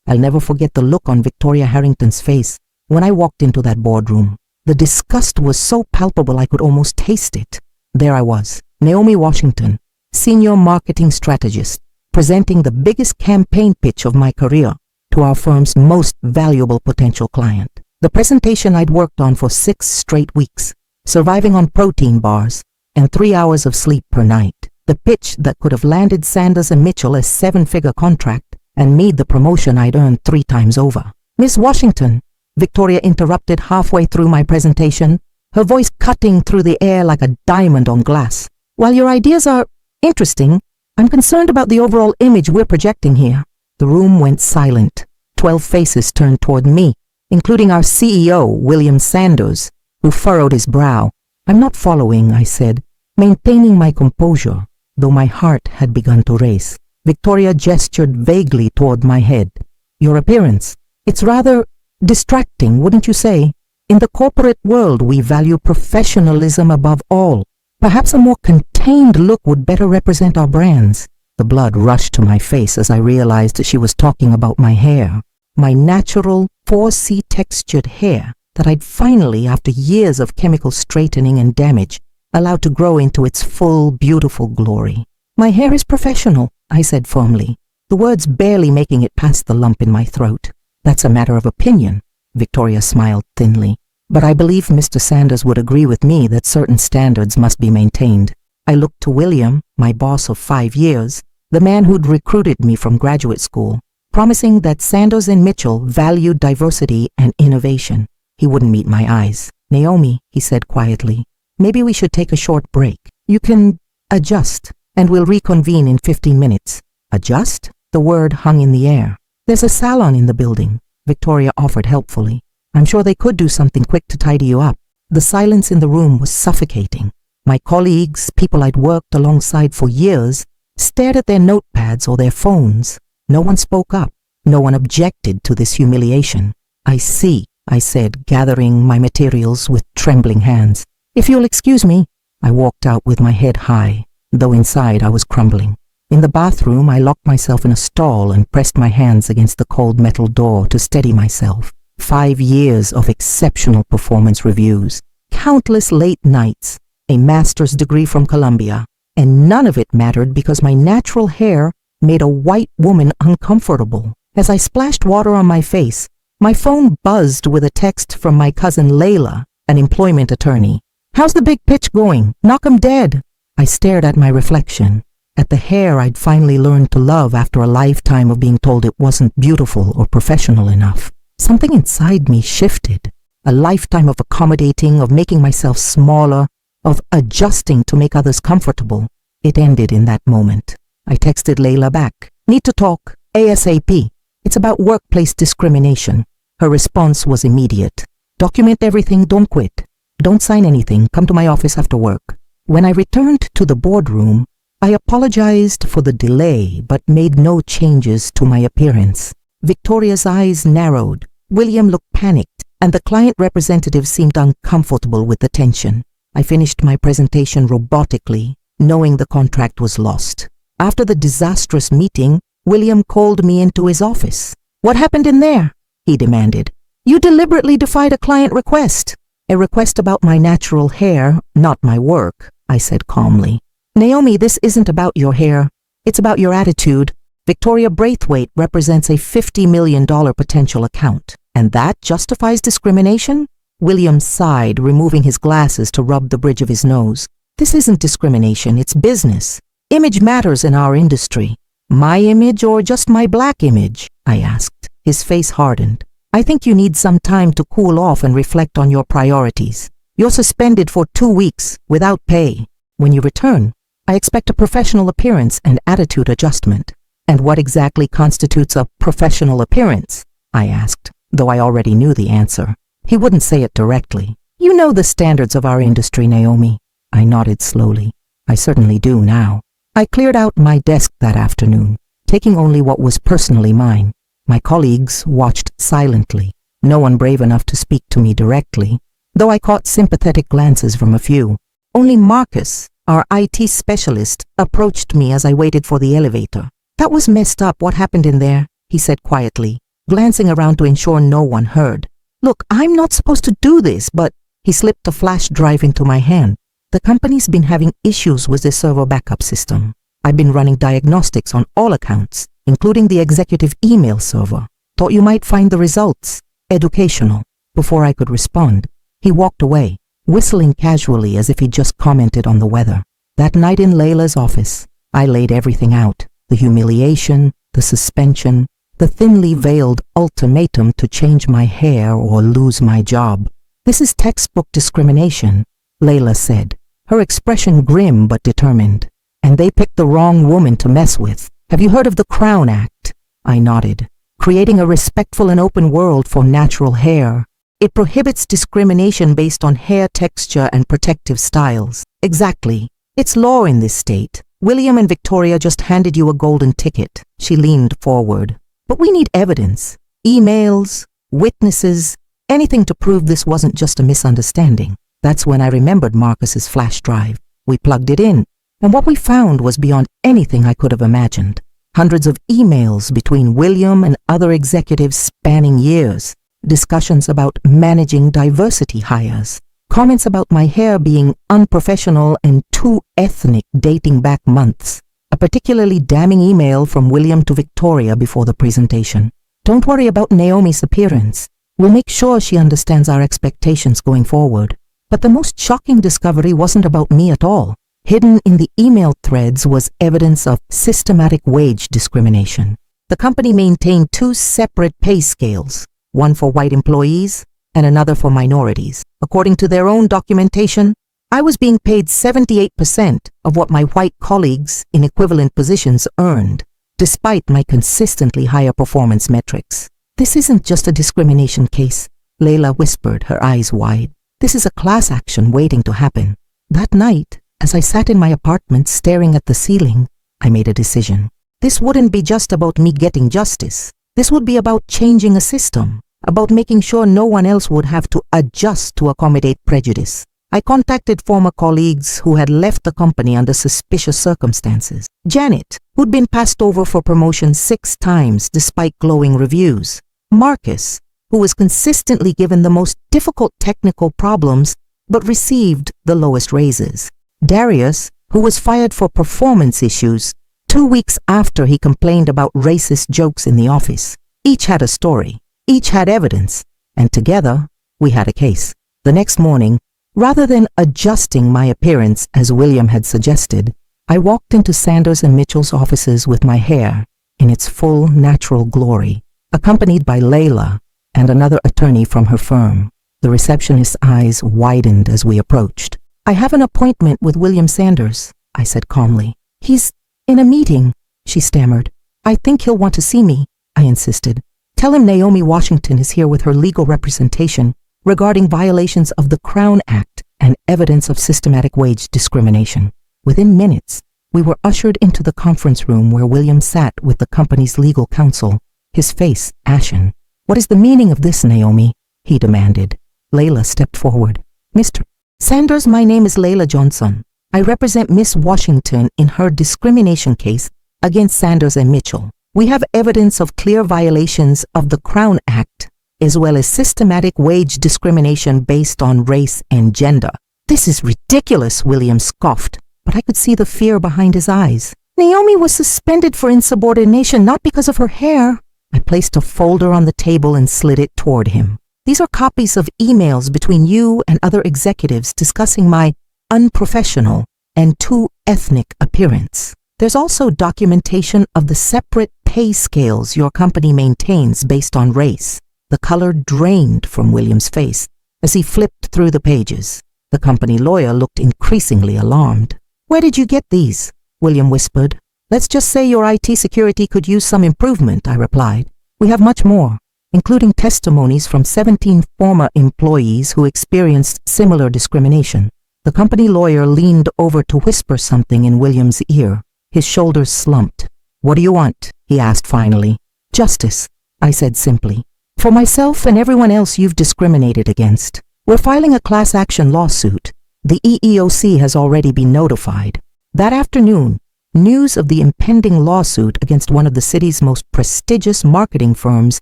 I'll never forget the look on Victoria Harrington's face when I walked into that boardroom. The disgust was so palpable I could almost taste it. There I was, Naomi Washington, senior marketing strategist, presenting the biggest campaign pitch of my career to our firm's most valuable potential client. The presentation I'd worked on for 6 straight weeks, surviving on protein bars and 3 hours of sleep per night. The pitch that could have landed Sanders and Mitchell a 7-figure contract and made the promotion I'd earned 3 times over. "Miss Washington," Victoria interrupted halfway through my presentation, her voice cutting through the air like a diamond on glass. "While your ideas are interesting, I'm concerned about the overall image we're projecting here." The room went silent. 12 faces turned toward me, including our CEO, William Sanders, who furrowed his brow. "I'm not following," I said, maintaining my composure, though my heart had begun to race. Victoria gestured vaguely toward my head. "Your appearance. It's rather distracting, wouldn't you say? In the corporate world, we value professionalism above all. Perhaps a more contained look would better represent our brands." The blood rushed to my face as I realized she was talking about my hair. My natural 4C textured hair that I'd finally, after years of chemical straightening and damage, allowed to grow into its full, beautiful glory. "My hair is professional," I said firmly, the words barely making it past the lump in my throat. "That's a matter of opinion," Victoria smiled thinly. "But I believe Mr. Sanders would agree with me that certain standards must be maintained." I looked to William, my boss of 5 years, the man who'd recruited me from graduate school, promising that Sanders and Mitchell valued diversity and innovation. He wouldn't meet my eyes. "Naomi," he said quietly, "maybe we should take a short break. You can adjust, and we'll reconvene in 15 minutes. "Adjust?" The word hung in the air. "There's a salon in the building," Victoria offered helpfully. "I'm sure they could do something quick to tidy you up." The silence in the room was suffocating. My colleagues, people I'd worked alongside for years, stared at their notepads or their phones. No one spoke up. No one objected to this humiliation. "I see," I said, gathering my materials with trembling hands. "If you'll excuse me." I walked out with my head high, though inside I was crumbling. In the bathroom, I locked myself in a stall and pressed my hands against the cold metal door to steady myself. 5 years of exceptional performance reviews, countless late nights, a master's degree from Columbia, and none of it mattered because my natural hair made a white woman uncomfortable. As I splashed water on my face, my phone buzzed with a text from my cousin Layla, an employment attorney. "How's the big pitch going? Knock 'em dead." I stared at my reflection, at the hair I'd finally learned to love after a lifetime of being told it wasn't beautiful or professional enough. Something inside me shifted. A lifetime of accommodating, of making myself smaller, of adjusting to make others comfortable. It ended in that moment. I texted Layla back. "Need to talk, ASAP. It's about workplace discrimination." Her response was immediate. "Document everything, don't quit. Don't sign anything, come to my office after work." When I returned to the boardroom, I apologized for the delay but made no changes to my appearance. Victoria's eyes narrowed, William looked panicked, and the client representative seemed uncomfortable with the tension. I finished my presentation robotically, knowing the contract was lost. After the disastrous meeting, William called me into his office. "What happened in there?" he demanded. "You deliberately defied a client request." "A request about my natural hair, not my work," I said calmly. "Naomi, this isn't about your hair. It's about your attitude. Victoria Braithwaite represents a $50 million potential account, and that justifies discrimination?" William sighed, removing his glasses to rub the bridge of his nose. "This isn't discrimination, it's business. Image matters in our industry." "My image or just my black image?" I asked. His face hardened. "I think you need some time to cool off and reflect on your priorities. You're suspended for 2 weeks without pay. When you return, I expect a professional appearance and attitude adjustment." "And what exactly constitutes a professional appearance?" I asked, though I already knew the answer. He wouldn't say it directly. "You know the standards of our industry, Naomi." I nodded slowly. "I certainly do now." I cleared out my desk that afternoon, taking only what was personally mine. My colleagues watched silently, no one brave enough to speak to me directly, though I caught sympathetic glances from a few. Only Marcus, our IT specialist, approached me as I waited for the elevator. "That was messed up, what happened in there," he said quietly. glancing around to ensure no one heard. Look, I'm not supposed to do this, but he slipped a flash drive into my hand. The company's been having issues with the server backup system. I've been running diagnostics on all accounts, including the executive email server. Thought you might find the results educational. Before I could respond, he walked away, whistling casually as if he'd just commented on the weather. That night in Layla's office, I laid everything out. The humiliation, the suspension, the thinly veiled ultimatum to change my hair or lose my job. This is textbook discrimination, Layla said, her expression grim but determined. And they picked the wrong woman to mess with. Have you heard of the Crown Act? I nodded. Creating a respectful and open world for natural hair. It prohibits discrimination based on hair texture and protective styles. Exactly. It's law in this state. William and Victoria just handed you a golden ticket. She leaned forward. But we need evidence. Emails, witnesses, anything to prove this wasn't just a misunderstanding. That's when I remembered Marcus's flash drive. We plugged it in, and what we found was beyond anything I could have imagined. Hundreds of emails between William and other executives spanning years. Discussions about managing diversity hires. Comments about my hair being unprofessional and too ethnic dating back months. A particularly damning email from William to Victoria before the presentation. Don't worry about Naomi's appearance. We'll make sure she understands our expectations going forward. But the most shocking discovery wasn't about me at all. Hidden in the email threads was evidence of systematic wage discrimination. The company maintained two separate pay scales, one for white employees and another for minorities. According to their own documentation, I was being paid 78% of what my white colleagues in equivalent positions earned, despite my consistently higher performance metrics. This isn't just a discrimination case, Layla whispered, her eyes wide. This is a class action waiting to happen. That night, as I sat in my apartment staring at the ceiling, I made a decision. This wouldn't be just about me getting justice. This would be about changing a system, about making sure no one else would have to adjust to accommodate prejudice. I contacted former colleagues who had left the company under suspicious circumstances. Janet, who'd been passed over for promotion 6 times despite glowing reviews. Marcus, who was consistently given the most difficult technical problems but received the lowest raises. Darius, who was fired for performance issues 2 weeks after he complained about racist jokes in the office. Each had a story, each had evidence, and together we had a case. The next morning, rather than adjusting my appearance as William had suggested, I walked into Sanders and Mitchell's offices with my hair in its full natural glory, accompanied by Layla and another attorney from her firm. The receptionist's eyes widened as we approached. I have an appointment with William Sanders, I said calmly. He's in a meeting, she stammered. I think he'll want to see me, I insisted. Tell him Naomi Washington is here with her legal representation regarding violations of the Crown Act and evidence of systematic wage discrimination. Within minutes, we were ushered into the conference room where William sat with the company's legal counsel, his face ashen. What is the meaning of this, Naomi? He demanded. Layla stepped forward. Mr. Sanders, my name is Layla Johnson. I represent Miss Washington in her discrimination case against Sanders and Mitchell. We have evidence of clear violations of the Crown Act, as well as systematic wage discrimination based on race and gender. This is ridiculous, William scoffed, but I could see the fear behind his eyes. Naomi was suspended for insubordination not because of her hair. I placed a folder on the table and slid it toward him. These are copies of emails between you and other executives discussing my unprofessional and too ethnic appearance. There's also documentation of the separate pay scales your company maintains based on race. The color drained from William's face as he flipped through the pages. The company lawyer looked increasingly alarmed. Where did you get these? William whispered. Let's just say your IT security could use some improvement, I replied. We have much more, including testimonies from 17 former employees who experienced similar discrimination. The company lawyer leaned over to whisper something in William's ear. His shoulders slumped. What do you want? He asked finally. Justice, I said simply. For myself and everyone else you've discriminated against. We're filing a class action lawsuit. The EEOC has already been notified. That afternoon, news of the impending lawsuit against one of the city's most prestigious marketing firms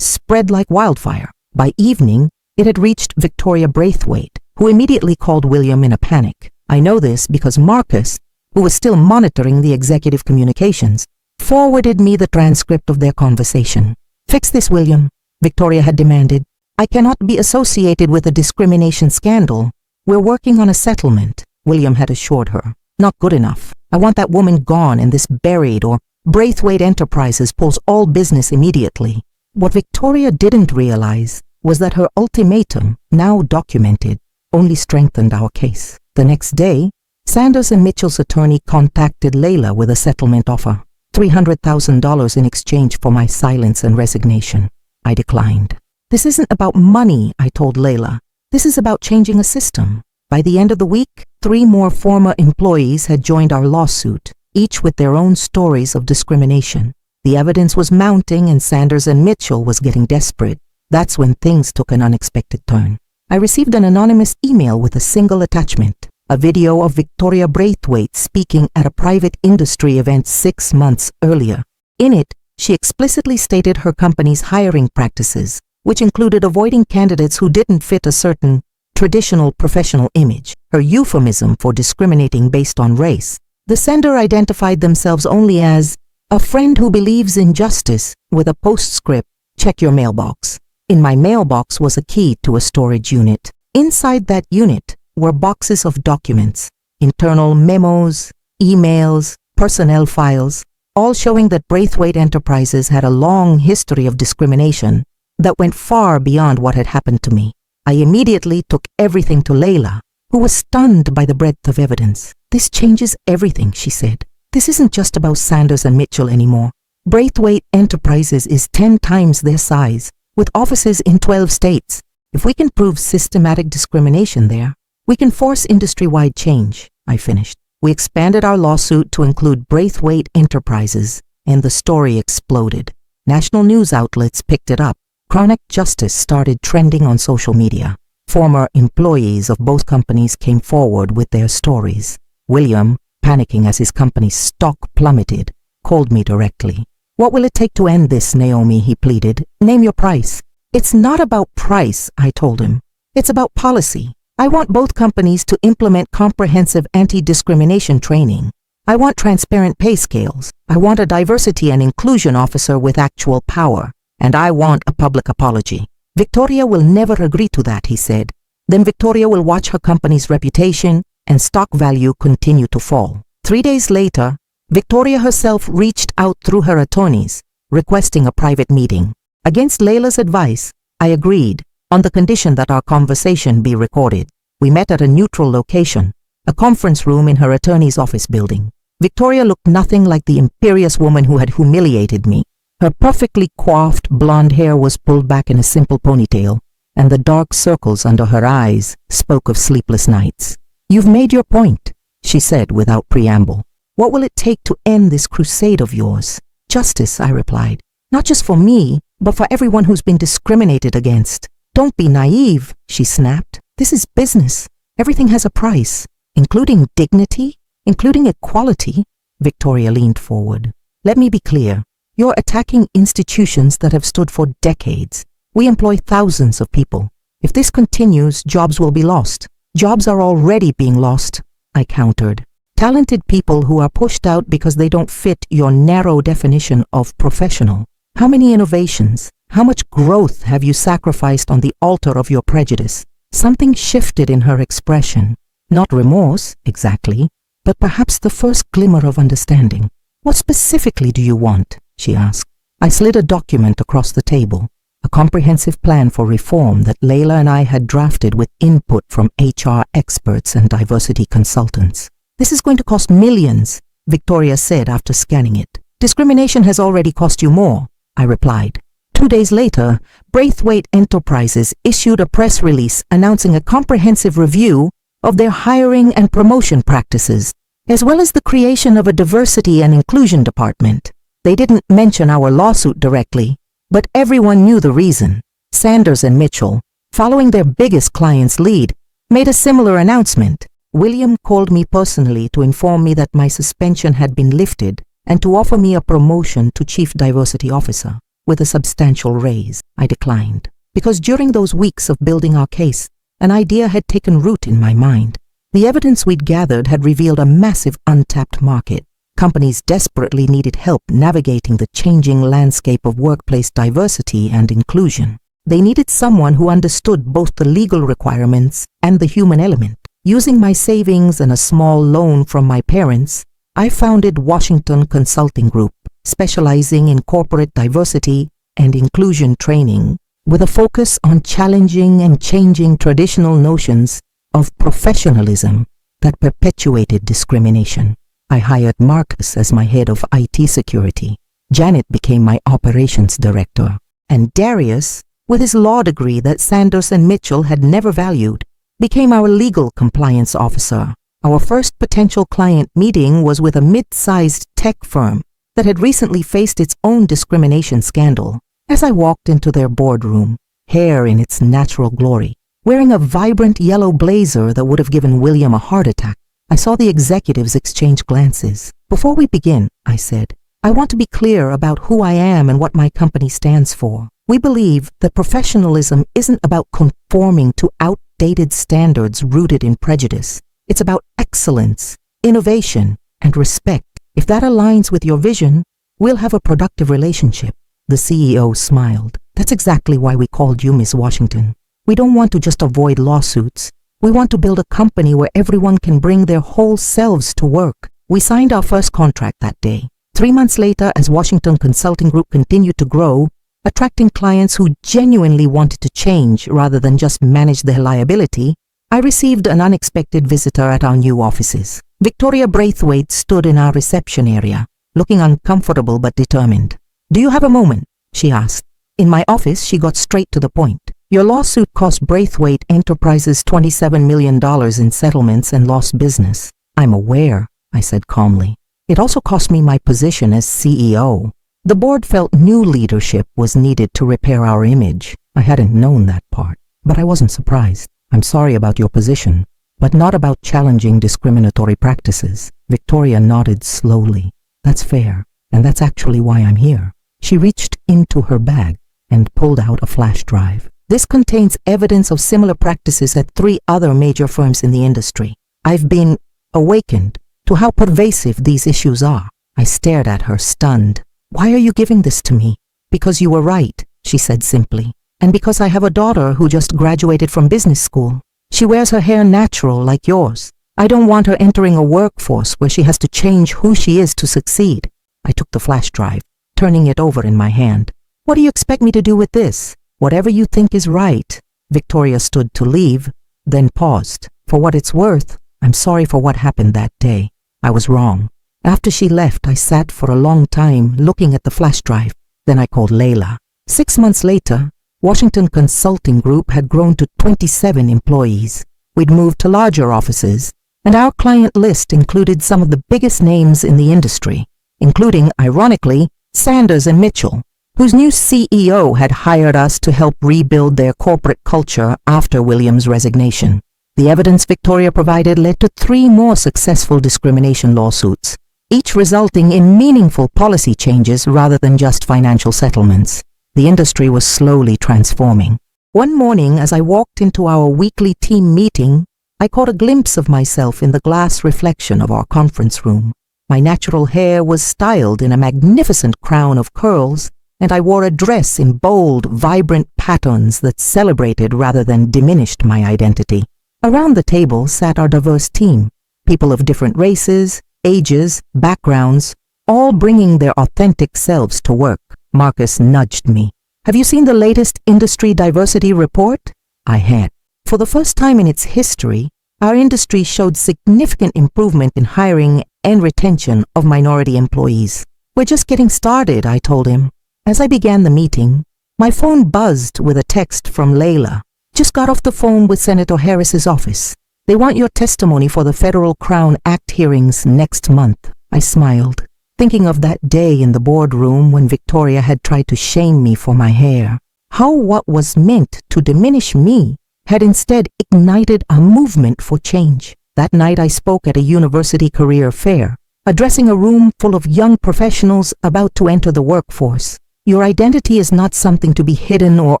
spread like wildfire. By evening, it had reached Victoria Braithwaite, who immediately called William in a panic. I know this because Marcus, who was still monitoring the executive communications, forwarded me the transcript of their conversation. "Fix this, William," Victoria had demanded. "I cannot be associated with a discrimination scandal. We're working on a settlement," William had assured her. "Not good enough. I want that woman gone and this buried, or Braithwaite Enterprises pulls all business immediately." What Victoria didn't realize was that her ultimatum, now documented, only strengthened our case. The next day, Sanders and Mitchell's attorney contacted Layla with a settlement offer, $300,000 in exchange for my silence and resignation. I declined. "This isn't about money," I told Layla. "This is about changing a system." By the end of the week, 3 more former employees had joined our lawsuit, each with their own stories of discrimination. The evidence was mounting and Sanders and Mitchell was getting desperate. That's when things took an unexpected turn. I received an anonymous email with a single attachment, a video of Victoria Braithwaite speaking at a private industry event 6 months earlier. In it, she explicitly stated her company's hiring practices, which included avoiding candidates who didn't fit a certain traditional professional image, her euphemism for discriminating based on race. The sender identified themselves only as a friend who believes in justice, with a postscript, "Check your mailbox." In my mailbox was a key to a storage unit. Inside that unit were boxes of documents, internal memos, emails, personnel files, all showing that Braithwaite Enterprises had a long history of discrimination that went far beyond what had happened to me. I immediately took everything to Layla, who was stunned by the breadth of evidence. "This changes everything," she said. "This isn't just about Sanders and Mitchell anymore. Braithwaite Enterprises is 10 times their size, with offices in 12 states. If we can prove systematic discrimination there, we can force industry-wide change," I finished. We expanded our lawsuit to include Braithwaite Enterprises, and the story exploded. National news outlets picked it up. Chronic Justice started trending on social media. Former employees of both companies came forward with their stories. William, panicking as his company's stock plummeted, called me directly. "What will it take to end this, Naomi?" he pleaded. "Name your price." "It's not about price," I told him. "It's about policy. I want both companies to implement comprehensive anti-discrimination training. I want transparent pay scales. I want a diversity and inclusion officer with actual power. And I want a public apology." "Victoria will never agree to that," he said. "Then Victoria will watch her company's reputation and stock value continue to fall." 3 days later, Victoria herself reached out through her attorneys, requesting a private meeting. Against Layla's advice, I agreed, on the condition that our conversation be recorded. We met at a neutral location, a conference room in her attorney's office building. Victoria looked nothing like the imperious woman who had humiliated me. Her perfectly coiffed blonde hair was pulled back in a simple ponytail, and the dark circles under her eyes spoke of sleepless nights. "You've made your point," she said without preamble. "What will it take to end this crusade of yours?" "Justice," I replied. "Not just for me, but for everyone who's been discriminated against." "Don't be naive," she snapped. "This is business. Everything has a price, including dignity, including equality." Victoria leaned forward. "Let me be clear. You're attacking institutions that have stood for decades. We employ thousands of people. If this continues, jobs will be lost. Jobs are already being lost," I countered. "Talented people who are pushed out because they don't fit your narrow definition of professional. How many innovations, how much growth have you sacrificed on the altar of your prejudice?" Something shifted in her expression. Not remorse, exactly, but perhaps the first glimmer of understanding. "What specifically do you want?" she asked. I slid a document across the table, a comprehensive plan for reform that Layla and I had drafted with input from HR experts and diversity consultants. "This is going to cost millions," Victoria said after scanning it. "Discrimination has already cost you more," I replied. 2 days later, Braithwaite Enterprises issued a press release announcing a comprehensive review of their hiring and promotion practices, as well as the creation of a diversity and inclusion department. They didn't mention our lawsuit directly, but everyone knew the reason. Sanders and Mitchell, following their biggest client's lead, made a similar announcement. William called me personally to inform me that my suspension had been lifted and to offer me a promotion to Chief Diversity Officer. with a substantial raise. I declined, because during those weeks of building our case, an idea had taken root in my mind. The evidence we'd gathered had revealed a massive untapped market. Companies desperately needed help navigating the changing landscape of workplace diversity and inclusion. They needed someone who understood both the legal requirements and the human element. Using my savings and a small loan from my parents, I founded Washington Consulting Group, specializing in corporate diversity and inclusion training, with a focus on challenging and changing traditional notions of professionalism that perpetuated discrimination. I hired Marcus as my head of IT security. Janet became my operations director. And Darius, with his law degree that Sanders and Mitchell had never valued, became our legal compliance officer. Our first potential client meeting was with a mid-sized tech firm that had recently faced its own discrimination scandal. As I walked into their boardroom, hair in its natural glory, wearing a vibrant yellow blazer that would have given William a heart attack, I saw the executives exchange glances. "Before we begin," I said, "I want to be clear about who I am and what my company stands for. We believe that professionalism isn't about conforming to outdated standards rooted in prejudice. It's about excellence, innovation, and respect. If that aligns with your vision, we'll have a productive relationship." The CEO smiled. "That's exactly why we called you, Miss Washington. We don't want to just avoid lawsuits. We want to build a company where everyone can bring their whole selves to work." We signed our first contract that day. 3 months later, as Washington Consulting Group continued to grow, attracting clients who genuinely wanted to change rather than just manage their liability, I received an unexpected visitor at our new offices. Victoria Braithwaite stood in our reception area, looking uncomfortable but determined. "Do you have a moment?" she asked. In my office, she got straight to the point. "Your lawsuit cost Braithwaite Enterprises $27 million in settlements and lost business." "I'm aware," I said calmly. "It also cost me my position as CEO." The board felt new leadership was needed to repair our image. I hadn't known that part, but I wasn't surprised. "I'm sorry about your position, but not about challenging discriminatory practices." Victoria nodded slowly. "That's fair, and that's actually why I'm here." She reached into her bag and pulled out a flash drive. "This contains evidence of similar practices at 3 other major firms in the industry. I've been awakened to how pervasive these issues are." I stared at her, stunned. "Why are you giving this to me?" "Because you were right," she said simply. "And because I have a daughter who just graduated from business school. She wears her hair natural like yours. I don't want her entering a workforce where she has to change who she is to succeed." I took the flash drive, turning it over in my hand. "What do you expect me to do with this?" "Whatever you think is right." Victoria stood to leave, then paused. "For what it's worth, I'm sorry for what happened that day. I was wrong." After she left, I sat for a long time looking at the flash drive. Then I called Layla. 6 months later, Washington Consulting Group had grown to 27 employees. We'd moved to larger offices, and our client list included some of the biggest names in the industry, including, ironically, Sanders and Mitchell, whose new CEO had hired us to help rebuild their corporate culture after William's resignation. The evidence Victoria provided led to 3 more successful discrimination lawsuits, each resulting in meaningful policy changes rather than just financial settlements. The industry was slowly transforming. One morning, as I walked into our weekly team meeting, I caught a glimpse of myself in the glass reflection of our conference room. My natural hair was styled in a magnificent crown of curls, and I wore a dress in bold, vibrant patterns that celebrated rather than diminished my identity. Around the table sat our diverse team, people of different races, ages, backgrounds, all bringing their authentic selves to work. Marcus nudged me. "Have you seen the latest industry diversity report?" I had. For the first time in its history, our industry showed significant improvement in hiring and retention of minority employees. "We're just getting started," I told him. As I began the meeting, my phone buzzed with a text from Layla. "Just got off the phone with Senator Harris's office. They want your testimony for the Federal Crown Act hearings next month." I smiled, thinking of that day in the boardroom when Victoria had tried to shame me for my hair. How what was meant to diminish me had instead ignited a movement for change. That night I spoke at a university career fair, addressing a room full of young professionals about to enter the workforce. Your identity is not something to be hidden or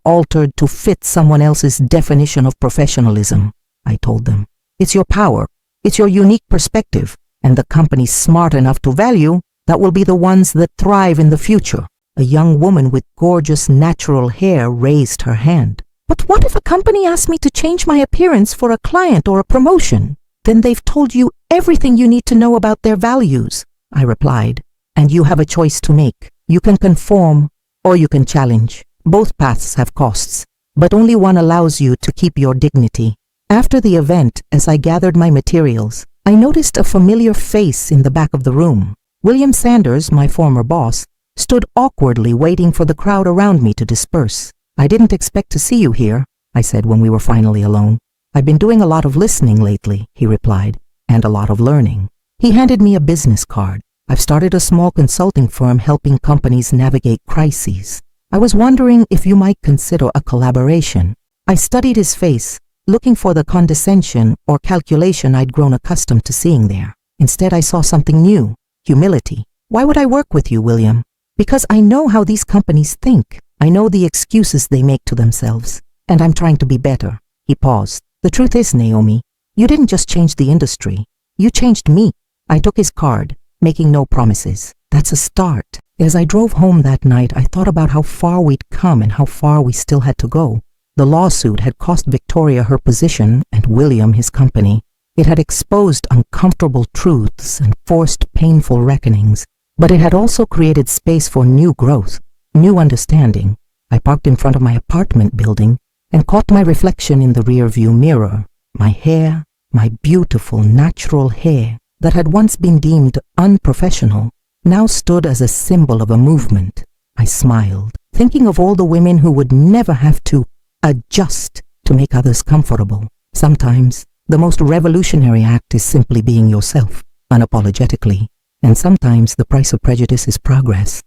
altered to fit someone else's definition of professionalism, I told them. It's your power, it's your unique perspective, and the companies smart enough to value that will be the ones that thrive in the future. A young woman with gorgeous natural hair raised her hand. But what if a company asks me to change my appearance for a client or a promotion? Then they've told you everything you need to know about their values, I replied. And you have a choice to make. You can conform or you can challenge. Both paths have costs, but only one allows you to keep your dignity. After the event, as I gathered my materials, I noticed a familiar face in the back of the room. William Sanders, my former boss, stood awkwardly waiting for the crowd around me to disperse. I didn't expect to see you here, I said when we were finally alone. I've been doing a lot of listening lately, he replied, and a lot of learning. He handed me a business card. I've started a small consulting firm helping companies navigate crises. I was wondering if you might consider a collaboration. I studied his face, looking for the condescension or calculation I'd grown accustomed to seeing there. Instead, I saw something new, humility. Why would I work with you, William? Because I know how these companies think. I know the excuses they make to themselves, and I'm trying to be better. He paused. The truth is, Naomi, you didn't just change the industry. You changed me. I took his card, making no promises. That's a start. As I drove home that night, I thought about how far we'd come and how far we still had to go. The lawsuit had cost Victoria her position and William his company. It had exposed uncomfortable truths and forced painful reckonings, but it had also created space for new growth, new understanding. I parked in front of my apartment building and caught my reflection in the rearview mirror. My hair, my beautiful natural hair that had once been deemed unprofessional, now stood as a symbol of a movement. I smiled, thinking of all the women who would never have to adjust to make others comfortable. Sometimes, the most revolutionary act is simply being yourself, unapologetically, and sometimes the price of prejudice is progress.